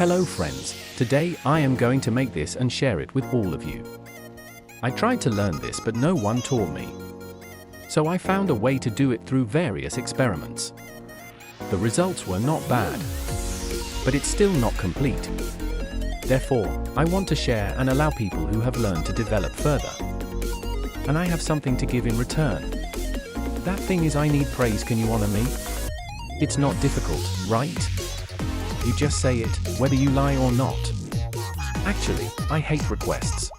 Hello friends, today I am going to make this and share it with all of you. I tried to learn this but no one taught me. So I found a way to do it through various experiments. The results were not bad, but it's still not complete. Therefore, I want to share and allow people who have learned to develop further. And I have something to give in return. That thing is I need praise. Can you honor me? It's not difficult, right? You just say it, whether you lie or not. Actually, I hate requests.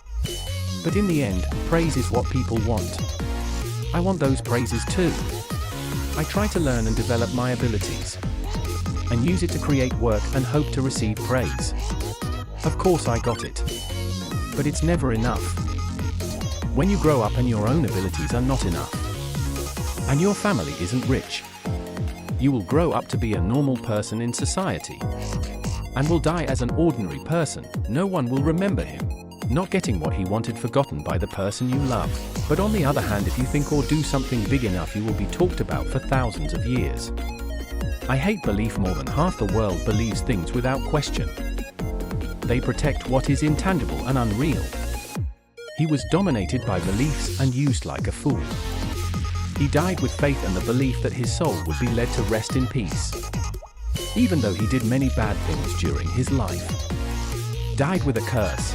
But in the end, praise is what people want. I want those praises too. I try to learn and develop my abilities, and use it to create work and hope to receive praise. Of course I got it. But it's never enough. When you grow up and your own abilities are not enough, and your family isn't rich, you will grow up to be a normal person in society, and will die as an ordinary person. No one will remember him, not getting what he wanted, forgotten by the person you love. But on the other hand, if you think or do something big enough, you will be talked about for thousands of years. I hate belief. More than half the world believes things without question. They protect what is intangible and unreal. He was dominated by beliefs and used like a fool. He died with faith and the belief that his soul would be led to rest in peace. Even though he did many bad things during his life. Died with a curse.